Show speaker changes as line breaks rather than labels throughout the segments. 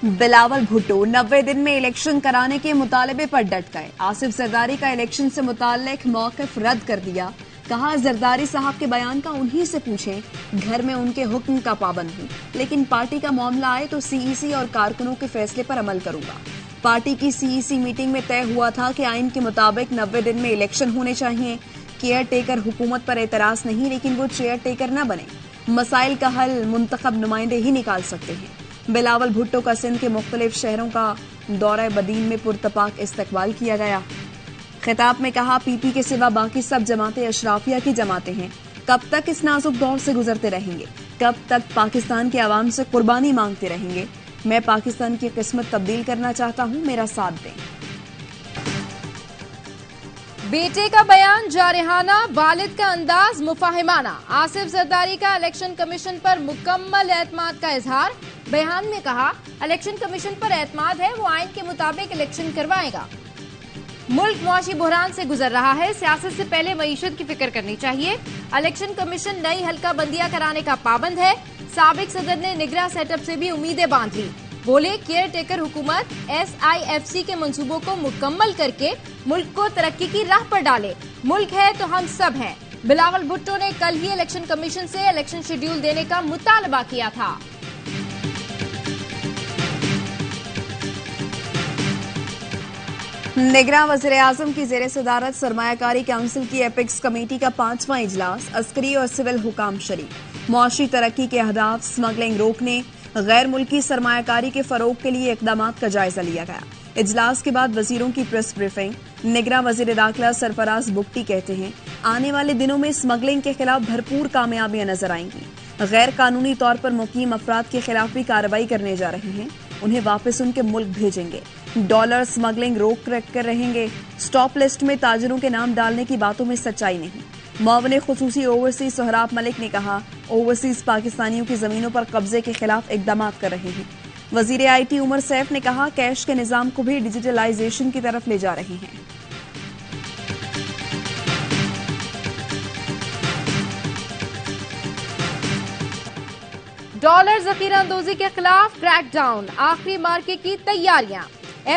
बिलावल भुट्टो 90 दिन में इलेक्शन कराने के मुतालबे पर डट गए। आसिफ जरदारी का इलेक्शन से मुताल्लिक मौक़िफ़ रद्द कर दिया। कहा, जरदारी साहब के बयान का उन्हीं से पूछें, घर में उनके हुक्म का पाबंद हूं, लेकिन पार्टी का मामला आए तो सीईसी और कारकुनों के फैसले पर अमल करूंगा। पार्टी की सीईसी मीटिंग में तय हुआ था कि आइन के मुताबिक 90 दिन में इलेक्शन होने चाहिए। केयर टेकर हुकूमत पर एतराज नहीं, लेकिन वो चेयर टेकर न बने। मसाइल का हल मुंतखब नुमाइंदे ही निकाल सकते हैं। बिलावल भुट्टो का सिंध के मुख्तलिफ शहरों का दौरा बदीन में पुरतपाक इस्तकबाल किया गया। खिताब में कहा, पीपी के सिवा बाकी सब जमातें अशराफिया की जमातें हैं। कब तक इस नाजुक दौर से गुजरते रहेंगे? कब तक पाकिस्तान के अवाम से कुर्बानी मांगते रहेंगे? मैं पाकिस्तान की किस्मत तब्दील करना चाहता हूं, मेरा साथ दें।
बेटे का बयान जारहाना, वालिद का अंदाज मुफाहिमाना। आसिफ जरदारी का इलेक्शन कमीशन पर मुकम्मल एतमाद का इजहार। बयान में कहा, इलेक्शन कमीशन पर एतमाद है, वो आइन के मुताबिक इलेक्शन करवाएगा। मुल्क मुआशी बुहरान से गुजर रहा है, सियासत से पहले मईशत की फिक्र करनी चाहिए। इलेक्शन कमीशन नई हल्का बंदियां कराने का पाबंद है। साबिक सदर ने निगरां सेटअप से भी उम्मीदें बांध ली। बोले, केयर टेकर हुकूमत SIFC के मंसूबों को मुकम्मल करके मुल्क को तरक्की की राह पर डाले। मुल्क है तो हम सब हैं। बिलावल भुट्टो ने कल ही इलेक्शन कमीशन से इलेक्शन शेड्यूल देने का मुतालबा किया था।
निगरां वज़ीर आज़म की ज़ेर सदारत सरमायाकारी काउंसिल की एपिक्स कमेटी का 5वां इजलास, अस्करी और सिविल हुकाम शरीक। मुआशी तरक्की के अहदाफ, स्मगलिंग रोकने, गैर मुल्की सरमायाकारी के फरोग के लिए इकदामात का जायजा लिया गया। इजलास के बाद वजीरों की प्रेस ब्रीफिंग। निगरां वज़ीर दाखिला सरफराज बुगटी कहते हैं, आने वाले दिनों में स्मगलिंग के खिलाफ भरपूर कामयाबियां नजर आएंगी। गैर कानूनी तौर पर मुकीम अफराद के खिलाफ भी कार्रवाई करने जा रहे हैं, उन्हें वापस उनके मुल्क भेजेंगे। डॉलर स्मगलिंग रोक कर रहेंगे। स्टॉप लिस्ट में ताजरों के नाम डालने की बातों में सच्चाई नहीं। मुआविन खुसूसी ओवरसीज सोहराब मलिक ने कहा, ओवरसीज पाकिस्तानियों की जमीनों पर कब्जे के खिलाफ इकदाम कर रहे हैं। वजीर IT उमर सैफ ने कहा, कैश के निजाम को भी डिजिटलाइजेशन की तरफ ले जा रहे हैं।
डॉलर जखीरा अंदोजी के खिलाफ क्रैकडाउन, आखिरी मार्के की तैयारियां।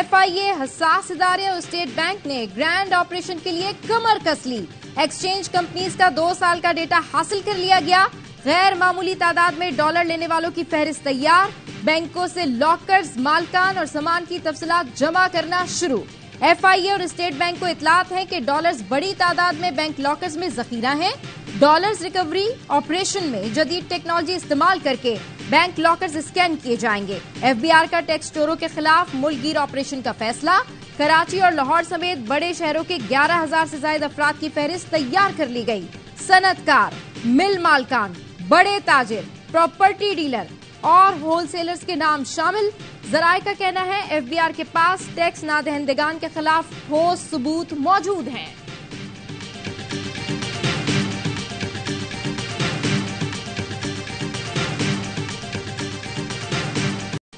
FIA, हसास इदारे और स्टेट बैंक ने ग्रैंड ऑपरेशन के लिए कमर कस ली। एक्सचेंज कंपनीज का 2 साल का डेटा हासिल कर लिया गया। गैर मामूली तादाद में डॉलर लेने वालों की फहरिस्त तैयार। बैंकों से लॉकर्स, मालकान और सामान की तफसीलात जमा करना शुरू। FIA और स्टेट बैंक को इतलात है कि डॉलर्स बड़ी तादाद में बैंक लॉकर्स में जखीरा हैं। डॉलर्स रिकवरी ऑपरेशन में जदीद टेक्नोलॉजी इस्तेमाल करके बैंक लॉकर्स स्कैन किए जाएंगे। FBR का टैक्स चोरों के खिलाफ मुल्कगीर ऑपरेशन का फैसला। कराची और लाहौर समेत बड़े शहरों के 11,000 से ज्यादा अफराद की फहरिस्त तैयार कर ली गई। सनतकार, मिल मालकान, बड़े ताजिर, प्रॉपर्टी डीलर और होलसेलर्स के नाम शामिल। जराये का कहना है, FBR के पास टैक्स नादहिंदगान के खिलाफ ठोस सबूत मौजूद हैं।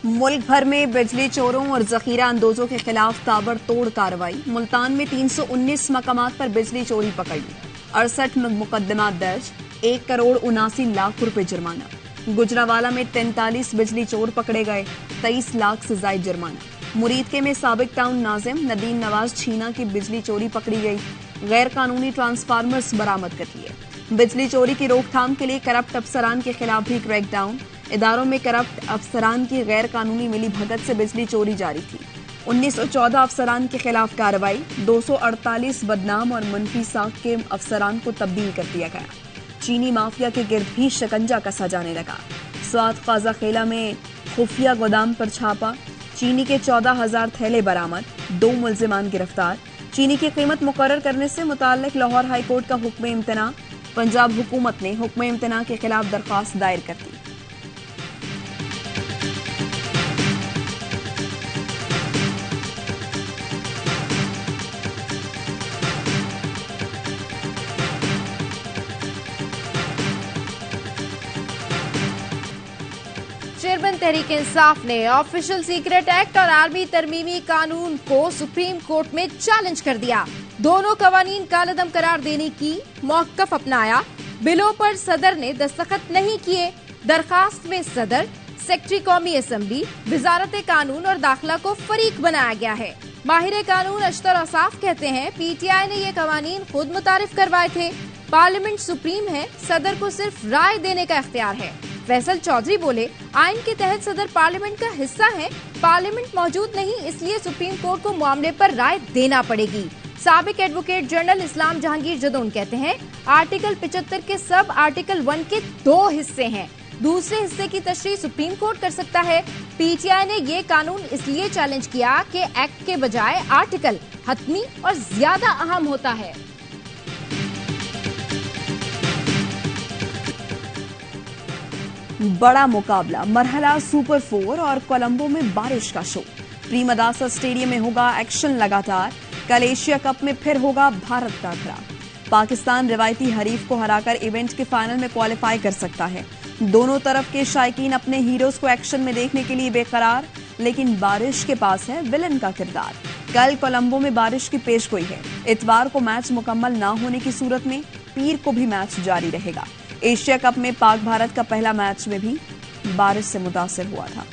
मुल्क भर में बिजली चोरों और जखीरा अंदोजों के खिलाफ ताबड़तोड़ कार्रवाई। मुल्तान में 319 मकामात पर बिजली चोरी पकड़ ली। 68 मुकदमा दर्ज, 1,79,00,000 रुपए जुर्माना। गुजरावाला में 43 बिजली चोर पकड़े गए, 23 लाख से ज्यादा जुर्माना। मुरीदके में साबिक टाउन नाजिम नदीम नवाज छीना की बिजली चोरी पकड़ी गई। गैर कानूनी ट्रांसफार्मर्स बरामद कर लिए। बिजली चोरी की रोकथाम के लिए करप्ट अफसरान के खिलाफ भी क्रैकडाउन। इदारों में करप्ट अफसरान की गैर कानूनी मिली भगत से बिजली चोरी जारी थी। 1914 अफसरान के खिलाफ कार्रवाई। 248 बदनाम और मुनफी साख के अफसरान को तब्दील कर दिया गया। चीनी माफिया के गिर्द भी शिकंजा कसा जाने लगा। स्वात खाजा खेला में खुफिया गोदाम पर छापा। चीनी के 14,000 थैले बरामद। 2 मुल्जिमान गिरफ्तार। चीनी की कीमत मुकर्रर करने से मुताल्लिक लाहौर हाईकोर्ट का हुक्म इम्तना। पंजाब हुकूमत ने हुक्म इम्तना के खिलाफ दरख्वास्त दायर कर दी।
चेयरमैन तहरीक इंसाफ ने ऑफिशियल सीक्रेट एक्ट और आर्मी तरमीमी कानून को सुप्रीम कोर्ट में चैलेंज कर दिया। दोनों कवानीन कालअदम करार देने की मौक़िफ़ अपनाया। बिलों पर सदर ने दस्तखत नहीं किए। दरखास्त में सदर, सेक्रेटरी कौमी असम्बली, वजारत कानून और दाखिला को फरीक बनाया गया है। माहिर कानून अशतर असाफ कहते हैं पीटीआई ने ये कवानीन खुद मुतारिफ करवाए थे। पार्लियामेंट सुप्रीम है, सदर को सिर्फ राय देने का इख्तियार है। फैसल चौधरी बोले आइन के तहत सदर पार्लियामेंट का हिस्सा है, पार्लियामेंट मौजूद नहीं इसलिए सुप्रीम कोर्ट को मामले पर राय देना पड़ेगी। साबिक एडवोकेट जनरल इस्लाम जहांगीर जदौन कहते हैं आर्टिकल 75 के सब आर्टिकल 1 के 2 हिस्से हैं, दूसरे हिस्से की तशरीह सुप्रीम कोर्ट कर सकता है। पीटीआई ने ये कानून इसलिए चैलेंज किया कि एक्ट के बजाय आर्टिकल हतमी और ज्यादा अहम होता है।
बड़ा मुकाबला, मरहला सुपर 4 और कोलंबो में बारिश का शो। प्री मदासा स्टेडियम में होगा एक्शन लगातार। कल एशिया कप में फिर होगा भारत का आंकड़ा। पाकिस्तान रिवायती हरीफ को हराकर इवेंट के फाइनल में क्वालिफाई कर सकता है। दोनों तरफ के शायकीन अपने हीरोज को एक्शन में देखने के लिए बेकरार, लेकिन बारिश के पास है विलन का किरदार। कल कोलंबो में बारिश की पेशगोई है। इतवार को मैच मुकम्मल न होने की सूरत में पीर को भी मैच जारी रहेगा। एशिया कप में पाक भारत का पहला मैच में भी बारिश से मुतासिर हुआ था।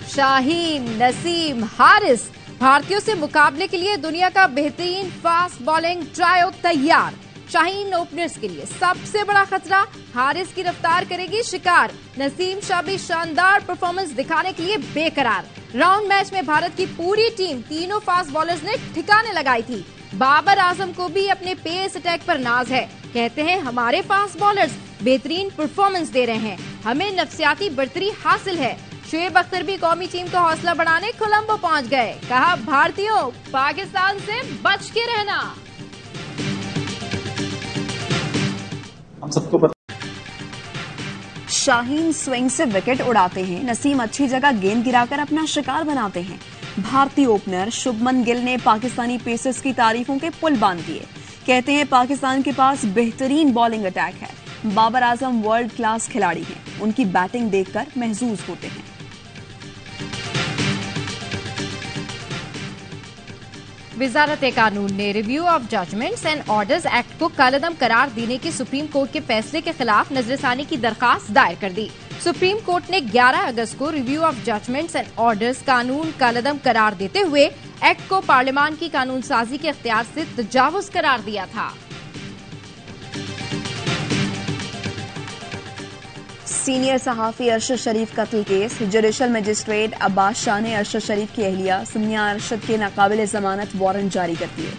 शाहीन, नसीम, हारिस भारतीयों से मुकाबले के लिए दुनिया का बेहतरीन फास्ट बॉलिंग ट्रायो तैयार। शाहीन ओपनर्स के लिए सबसे बड़ा खतरा, हारिस की रफ्तार करेगी शिकार। नसीम शाह भी शानदार परफॉर्मेंस दिखाने के लिए बेकरार। राउंड मैच में भारत की पूरी टीम तीनों फास्ट बॉलर्स ने ठिकाने लगाई थी। बाबर आजम को भी अपने पेस अटैक पर नाज है। कहते हैं हमारे फास्ट बॉलर्स बेहतरीन परफॉर्मेंस दे रहे हैं, हमें नफसियाती बढ़तरी हासिल है। शुएब अख्तर भी कौमी टीम का हौसला बढ़ाने कोलंबो पहुंच गए। कहा भारतीयों पाकिस्तान से बच के रहना।
हम सबको पता
शाहीन स्विंग से विकेट उड़ाते हैं, नसीम अच्छी जगह गेंद गिराकर अपना शिकार बनाते हैं। भारतीय ओपनर शुभमन गिल ने पाकिस्तानी पेसर्स की तारीफों के पुल बांध दिए। कहते हैं पाकिस्तान के पास बेहतरीन बॉलिंग अटैक है। बाबर आजम वर्ल्ड क्लास खिलाड़ी हैं, उनकी बैटिंग देखकर महजूज होते हैं।
वजारत कानून ने review of judgments and orders act को कालअदम करार देने के सुप्रीम कोर्ट के फैसले के खिलाफ नजरसानी की दरखास्त दायर कर दी। सुप्रीम कोर्ट ने 11 अगस्त को review of judgments and orders कानून कालअदम करार देते हुए एक्ट को पार्लियामान की कानून साजी के इख्तियार से तजावुज करार दिया था।
सीनियर सहाफी अरशद शरीफ कत्ल case, judicial magistrate Abbas Shah ने अरशद शरीफ की अहलिया सुमिया अरशद के नाकाबिल जमानत वारंट जारी कर दिए।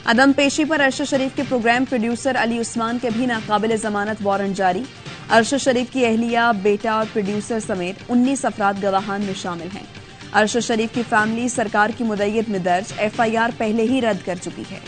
अदम पेशी पर अरशद शरीफ के प्रोग्राम प्रोड्यूसर अली उस्मान के भी नाकाबिल जमानत वारंट जारी। अरशद शरीफ की अहलिया, बेटा और प्रोड्यूसर समेत 19 अफराद गवाहान में शामिल हैं। अरशद शरीफ की फैमिली सरकार की मुद्दत में दर्ज FIR पहले ही रद्द कर चुकी है।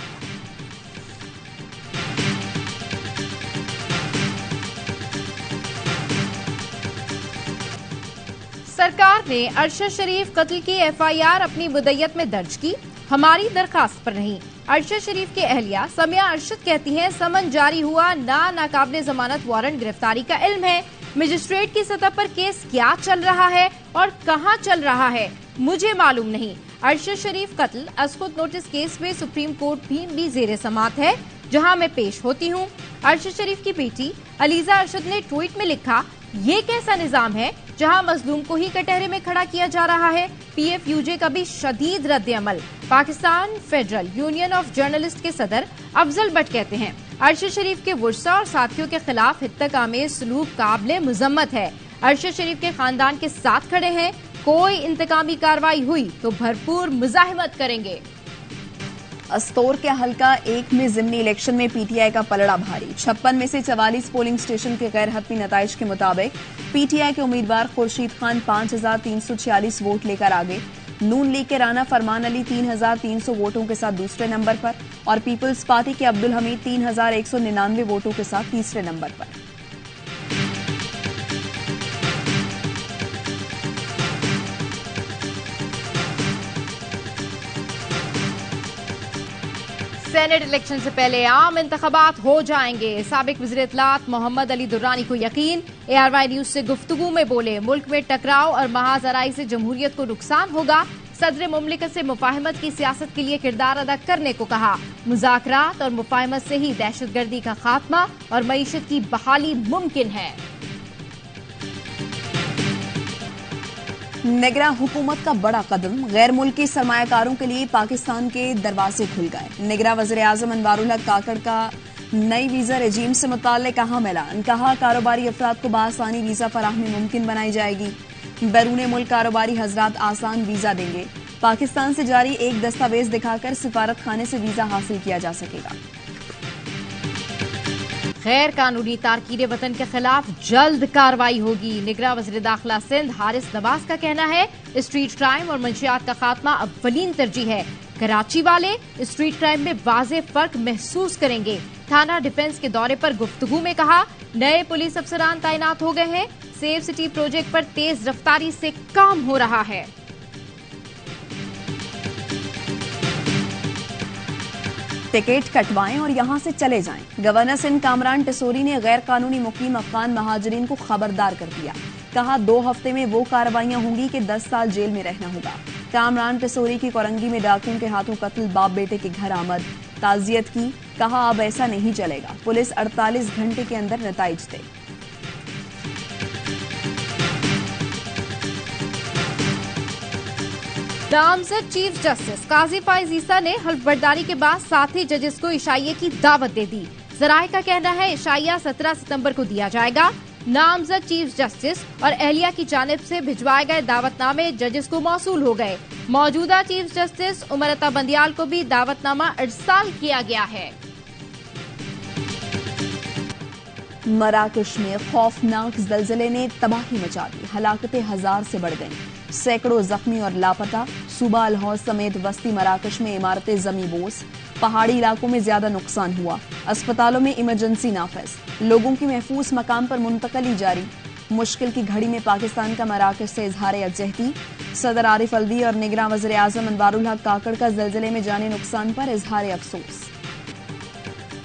सरकार ने अरशद शरीफ कत्ल की FIR अपनी मुद्दत में दर्ज की, हमारी दरखास्त पर नहीं। अरशद शरीफ की अहलिया समिया अरशद कहती हैं समन जारी हुआ, नाकाबिले जमानत वारंट गिरफ्तारी का इल्म है। मजिस्ट्रेट की सतह पर केस क्या चल रहा है और कहां चल रहा है मुझे मालूम नहीं। अरशद शरीफ कत्ल अस्कुत नोटिस केस में सुप्रीम कोर्ट भी जेर समात है, जहां मैं पेश होती हूं। अरशद शरीफ की बेटी अलीजा अरशद ने ट्वीट में लिखा, ये कैसा निजाम है जहां मजलूम को ही कटहरे में खड़ा किया जा रहा है। PFUJ का भी शदीद रद्द अमल। Pakistan federal union of journalist के सदर अफजल भट्ट कहते हैं अरशद शरीफ के वर्सा और साथियों के खिलाफ हित्तक-आमेज सलूक काबिले मुजम्मत है। अरशद शरीफ के खानदान के साथ खड़े हैं, कोई इंतकामी कार्रवाई हुई तो भरपूर मुजाहिमत करेंगे।
अस्तोर के हल्का 1 में जिमनी इलेक्शन में PTI का पलड़ा भारी। 56 में से 44 पोलिंग स्टेशन के गैर हतमी नताइज के मुताबिक PTI के उम्मीदवार खुर्शीद खान 5346 वोट लेकर आगे। नून लीग के राना फरमान अली 3300 वोटों के साथ दूसरे नंबर पर और पीपल्स पार्टी के अब्दुल हमीद 3199 वोटों के साथ तीसरे नंबर पर।
सेनेट इलेक्शन से पहले आम इंतखाबात हो जाएंगे। साबिक वज़ीर इत्तलात मोहम्मद अली दुर्रानी को यकीन। ARY न्यूज से गुफ्तगू में बोले मुल्क में टकराव और महाजराई से जमहूरियत को नुकसान होगा। सदर मुमलिकत से मुफाहमत की सियासत के लिए किरदार अदा करने को कहा। मुज़ाकरात और मुफाहमत से ही दहशतगर्दी का खात्मा और मईशत की बहाली मुमकिन है।
निगरां हुकूमत का बड़ा कदम, गैर मुल्की सरमायाकारों के लिए पाकिस्तान के दरवाजे खुल गए। निगरां वज़ीर-ए-आज़म अनवारुल हक काकड़ का नई वीजा रेजीम से मुताल्लिक अहम ऐलान। कहा, कारोबारी अफराद को बआसानी वीजा फराहमी मुमकिन बनाई जाएगी। बैरून मुल्क कारोबारी हजरात आसान वीजा देंगे। पाकिस्तान से जारी एक दस्तावेज दिखाकर सिफारत खाने से वीजा हासिल किया जा सकेगा।
गैर कानूनी तारकीन वतन के खिलाफ जल्द कार्रवाई होगी। निगरां वज़ीर दाखिला सिंध हारिस नवाज का कहना है, स्ट्रीट क्राइम और मंशियात का खात्मा अव्वलीन तरजीह है। कराची वाले स्ट्रीट क्राइम में वाज़ेह फर्क महसूस करेंगे। थाना डिफेंस के दौरे पर गुफ्तगू में कहा, नए पुलिस अफसरान तैनात हो गए हैं। सेफ सिटी प्रोजेक्ट पर तेज रफ्तारी से काम हो रहा है।
टिकट कटवाएं और यहां से चले जाएं। गवर्नर सिंध कामरान टिसोरी ने गैर कानूनी मुकीम अफगान महाजरीन को खबरदार कर दिया। कहा, 2 हफ्ते में वो कार्रवाइयां होंगी कि 10 साल जेल में रहना होगा। कामरान टिसोरी की कोरंगी में डाकुओं के हाथों कत्ल, बाप बेटे के घर आमद, ताजियत की। कहा, अब ऐसा नहीं चलेगा, पुलिस 48 घंटे के अंदर नताइज दे।
नामजद चीफ जस्टिस काजी फाइज ईसा ने हल्फ बर्दारी के बाद साथी जजेस को इशाइये की दावत दे दी। जराए का कहना है, इशाइया 17 सितंबर को दिया जाएगा। नामजद चीफ जस्टिस और अहलिया की जानिब से भिजवाए गए दावतनामे जजेस को मौसूल हो गए। मौजूदा चीफ जस्टिस उमर अता बंदियाल को भी दावतनामा इरसाल किया गया है।
मराकश में खौफनाक जलजले ने तबाही मचा दी। हलाकतें 1000 से बढ़ गईं। सैकड़ों जख्मी और लापता। सूबा अलहौज समेत वस्ती मराकश में इमारतें जमीबोस। पहाड़ी इलाकों में ज्यादा नुकसान हुआ। अस्पतालों में इमरजेंसी नाफिज। लोगों की महफूज मकाम पर मुंतकली जारी। मुश्किल की घड़ी में पाकिस्तान का मराकश से इजहार यकजहती। सदर आरिफ अलवी और निगरां वज़ीर-ए-आज़म अनवारुल हक काकड़ का जलजले में जाने नुकसान पर इजहार अफसोस।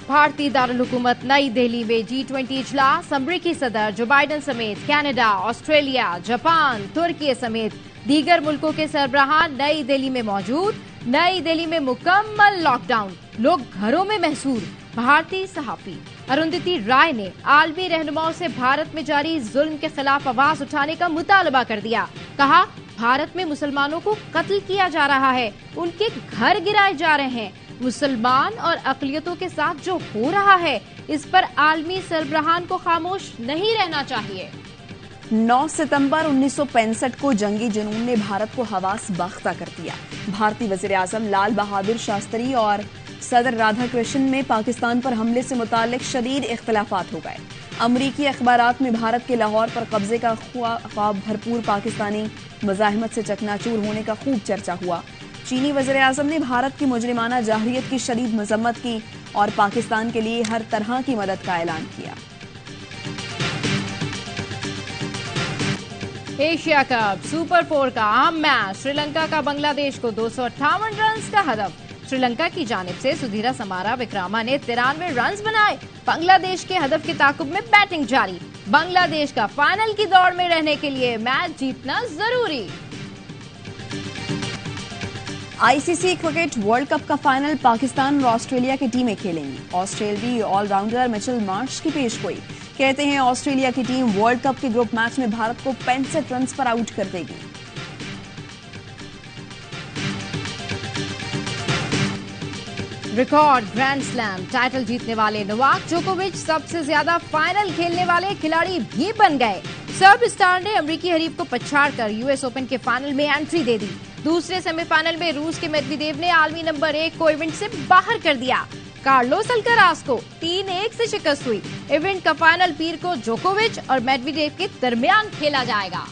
भारतीय दारुल हुकूमत नई दिल्ली में G20 इजलास। अमरीकी सदर जो बाइडन समेत कनाडा, ऑस्ट्रेलिया, जापान, तुर्की समेत दीगर मुल्कों के सरबराहान नई दिल्ली में मौजूद। नई दिल्ली में मुकम्मल लॉकडाउन, लोग घरों में महसूर। भारतीय सहाफी अरुंधति राय ने आलमी रहनुमाओं से भारत में जारी जुल्म के खिलाफ आवाज उठाने का मुतालबा कर दिया। कहा, भारत में मुसलमानों को कत्ल किया जा रहा है, उनके घर गिराए जा रहे हैं। मुसलमान और अक़लियतों के साथ जो हो रहा है, इस पर आलमी सरबराहान को खामोश नहीं रहना चाहिए।
9 सितंबर 1965 को जंगी जुनून ने भारत को हवास बाख्ता कर दिया। भारतीय वज़ीर-ए-आज़म लाल बहादुर शास्त्री और सदर राधाकृष्णन में पाकिस्तान पर हमले से मुताल्लिक शदीद इख्तिलाफात हो गए। अमरीकी अखबारात में भारत के लाहौर पर कब्जे का ख्वाब भरपूर पाकिस्तानी मज़ाहमत से चकनाचूर होने का खूब चर्चा हुआ। चीनी वज़ीर-ए-आज़म ने भारत की मुजरिमाना जाहिरियत की शदीद मजम्मत की और पाकिस्तान के लिए हर तरह की मदद का ऐलान किया।
एशिया कप सुपर 4 का अहम मैच। श्रीलंका का बांग्लादेश को 258 रन का हदफ। श्रीलंका की जानिब से सुधीरा समारा विक्रामा ने 93 रन बनाए। बांग्लादेश के हदफ के ताकुब में बैटिंग जारी। बांग्लादेश का फाइनल की दौड़ में रहने के लिए मैच जीतना जरूरी।
आईसीसी क्रिकेट वर्ल्ड कप का फाइनल पाकिस्तान और ऑस्ट्रेलिया की टीमें खेलेंगी। ऑस्ट्रेलियाई ऑलराउंडर मिचेल मार्श की पेशगोई। कहते हैं, ऑस्ट्रेलिया की टीम वर्ल्ड कप के ग्रुप मैच में भारत को 65 रन पर आउट कर देगी।
रिकॉर्ड ग्रैंड स्लैम टाइटल जीतने वाले नोवाक जोकोविच सबसे ज्यादा फाइनल खेलने वाले खिलाड़ी भी बन गए। सर्ब स्टार ने अमरीकी हरीफ को पछाड़कर यूएस ओपन के फाइनल में एंट्री दे दी। दूसरे सेमीफाइनल में रूस के मेदवेदेव ने आलमी नंबर 1 को इवेंट से बाहर कर दिया। कार्लोस अल्काराज को 3-1 से शिकस्त हुई। इवेंट का फाइनल पीर को जोकोविच और मेदवेदेव के दरमियान खेला जाएगा।